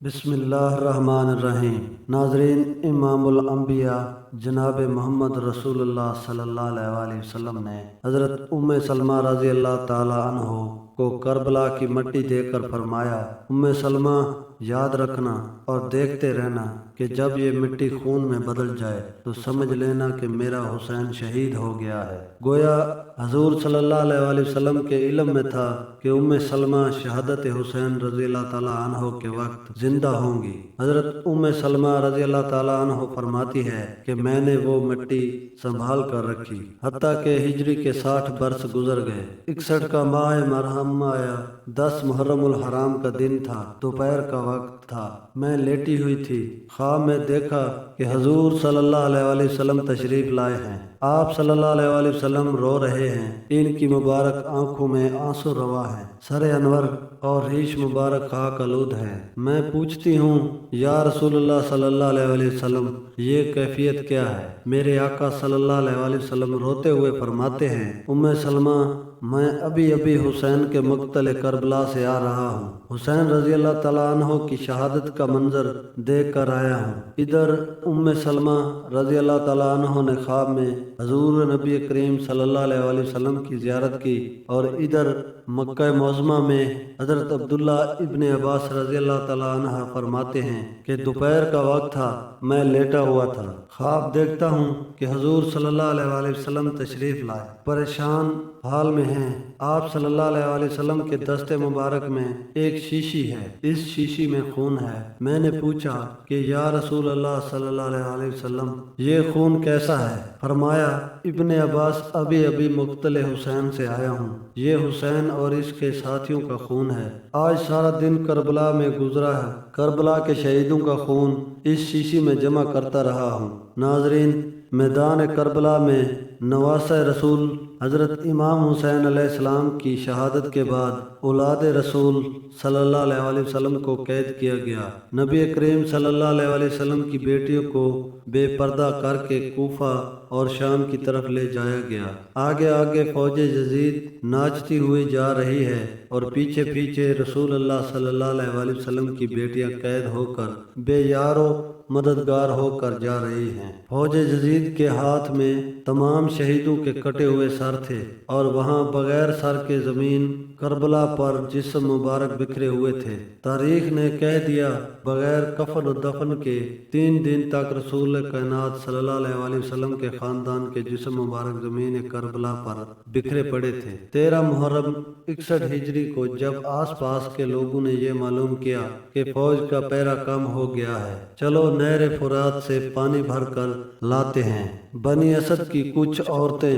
بسم اللہ الرحمن الرحیم۔ ناظرین، امام الانبیاء جناب محمد رسول اللہ صلی اللہ علیہ وآلہ وسلم نے حضرت ام سلمہ رضی اللہ تعالی عنہ کو کربلا کی مٹی دے کر فرمایا، ام سلمہ یاد رکھنا اور دیکھتے رہنا کہ جب یہ مٹی خون میں بدل جائے تو سمجھ لینا کہ میرا حسین شہید ہو گیا ہے۔ گویا حضور صلی اللہ علیہ وآلہ وسلم کے علم میں تھا کہ ام سلمہ شہادت حسین رضی اللہ تعالی عنہ کے وقت زندہ ہوں گی۔ حضرت ام سلمہ رضی اللہ تعالی عنہ فرماتی ہے کہ میں نے وہ مٹی سنبھال کر رکھی حتیٰ کہ ہجری کے 60 برس گزر گئے۔ 61 کا ماہ محرم آیا، 10 محرم الحرام کا دن تھا، دوپہر کا وقت تھا، میں لیٹی ہوئی تھی، خواب میں دیکھا کہ حضور صلی اللہ علیہ وآلہ وسلم تشریف لائے ہیں۔ آپ صلی اللہ علیہ وآلہ وسلم رو رہے ہیں، ان کی مبارک آنکھوں میں آنسو روا ہیں، سر انور اور ریش مبارک خاک آلود ہے۔ میں پوچھتی ہوں، یا رسول اللہ صلی اللہ علیہ وآلہ وسلم، یہ کیفیت کیا ہے؟ میرے آقا صلی اللہ علیہ وآلہ وسلم روتے ہوئے فرماتے ہیں، ام سلمہ، میں ابھی حسین کے مقتل کربلا سے آ رہا ہوں، حسین رضی اللہ تعالیٰ عنہ کی شہادت کا منظر دیکھ کر آیا ہوں۔ ادھر ام سلمہ رضی اللہ تعالیٰ عنہ نے خواب میں حضور نبی کریم صلی اللہ علیہ وآلہ وسلم کی زیارت کی، اور ادھر مکہ معظمہ میں حضرت عبداللہ ابن عباس رضی اللہ تعالیٰ عنہ فرماتے ہیں کہ دوپہر کا وقت تھا، میں لیٹا ہوا تھا، خواب دیکھتا ہوں کہ حضور صلی اللہ علیہ وآلہ وسلم تشریف لائے، پریشان حال میں ہیں۔ آپ صلی اللہ علیہ وآلہ وسلم کے دست مبارک میں ایک شیشی ہے، اس شیشی میں خون ہے۔ میں نے پوچھا کہ یا رسول اللہ صلی اللہ علیہ وآلہ وسلم، یہ خون کیسا ہے؟ فرمایا، ابن عباس ابھی مقتل حسین سے آیا ہوں، یہ حسین اور اس کے ساتھیوں کا خون ہے۔ آج سارا دن کربلا میں گزرا ہے، کربلا کے شہیدوں کا خون اس شیشی میں جمع کرتا رہا ہوں۔ ناظرین، میدان کربلا میں نواسہ رسول حضرت امام حسین علیہ السلام کی شہادت کے بعد اولاد رسول صلی اللہ علیہ وآلہ وسلم کو قید کیا گیا۔ نبی کریم صلی اللہ علیہ وآلہ وسلم کی بیٹیوں کو بے پردہ کر کے کوفہ اور شام کی طرف لے جایا گیا۔ آگے فوج یزید ناچتی ہوئی جا رہی ہے اور پیچھے رسول اللہ صلی اللہ علیہ وآلہ وسلم کی بیٹیاں قید ہو کر بے یار و مددگار ہو کر جا رہی ہیں۔ فوج یزید کے ہاتھ میں تمام شہیدوں کے کٹے ہوئے سر تھے، اور وہاں بغیر سر کے زمین کربلا پر جسم مبارک بکھرے ہوئے تھے۔ تاریخ نے کہہ دیا، بغیر کفن و دفن کے 3 دن تک رسول کائنات صلی اللہ علیہ وآلہ وسلم کے خاندان کے جسم مبارک زمین کربلا پر بکھرے پڑے تھے۔ 13 محرم 61 ہجری کو جب آس پاس کے لوگوں نے یہ معلوم کیا کہ فوج کا پیرا کم ہو گیا ہے، چلو نہر فرات سے پانی بھر کر لاتے ہیں۔ بنی اسد کی کچھ عورتیں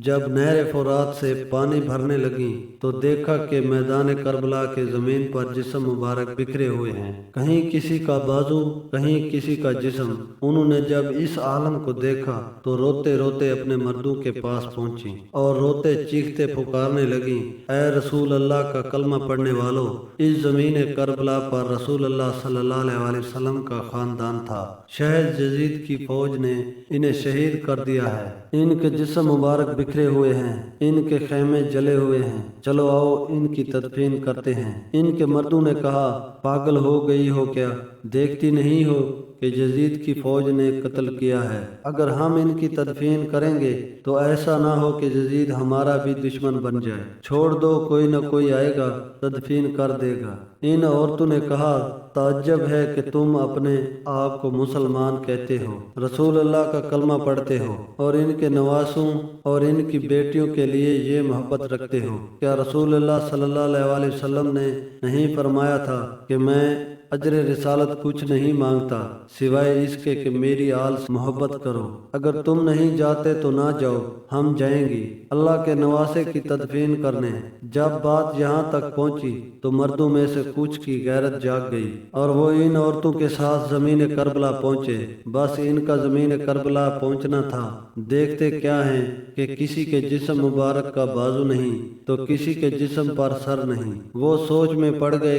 جب نہر فرات سے پانی بھرنے لگیں تو دیکھا کہ میدان کربلا کے زمین پر جسم مبارک بکھرے ہوئے ہیں، کہیں کسی کا بازو، کہیں کسی کا جسم۔ انہوں نے جب اس عالم کو دیکھا تو روتے روتے اپنے مردوں کے پاس پہنچی اور روتے چیختے پکارنے لگیں، اے رسول اللہ کا کلمہ پڑھنے والو، اس زمین کربلا پر رسول اللہ صلی اللہ علیہ وآلہ وسلم کا خاندان تھا، شہر یزید کی فوج نے انہیں شہید کر دیا ہے، ان کے جسم مبارک بکھرے ہوئے ہیں، ان کے خیمے جلے ہوئے ہیں، چلو آؤ ان کی تدفین کرتے ہیں۔ ان کے مردوں نے کہا، پاگل ہو گئی ہو کیا؟ دیکھتی نہیں ہو کہ یزید کی فوج نے قتل کیا ہے؟ اگر ہم ان کی تدفین کریں گے تو ایسا نہ ہو کہ یزید ہمارا بھی دشمن بن جائے، چھوڑ دو، کوئی نہ کوئی آئے گا تدفین کر دے گا۔ ان عورتوں نے کہا، تعجب ہے کہ تم اپنے آپ کو مسلمان کہتے ہو، رسول اللہ کا کلمہ پڑھتے ہو، اور ان کے نواسوں اور ان کی بیٹیوں کے لیے یہ محبت رکھتے ہو۔ کیا رسول اللہ صلی اللہ علیہ وآلہ وسلم نے نہیں فرمایا تھا کہ میں اجر رسالت کچھ نہیں مانگتا سوائے اس کے کہ میری آل سے محبت کرو؟ اگر تم نہیں جاتے تو نہ جاؤ، ہم جائیں گی اللہ کے نواسے کی تدفین کرنے۔ جب بات یہاں تک پہنچی تو مردوں میں سے کچھ کی غیرت جاگ گئی اور وہ ان عورتوں کے ساتھ زمین کربلا پہنچے۔ بس ان کا زمین کربلا پہنچنا تھا۔ دیکھتے کیا ہیں کہ کسی کے جسم مبارک کا بازو نہیں تو کسی کے جسم پر سر نہیں۔ وہ سوچ میں پڑ گئے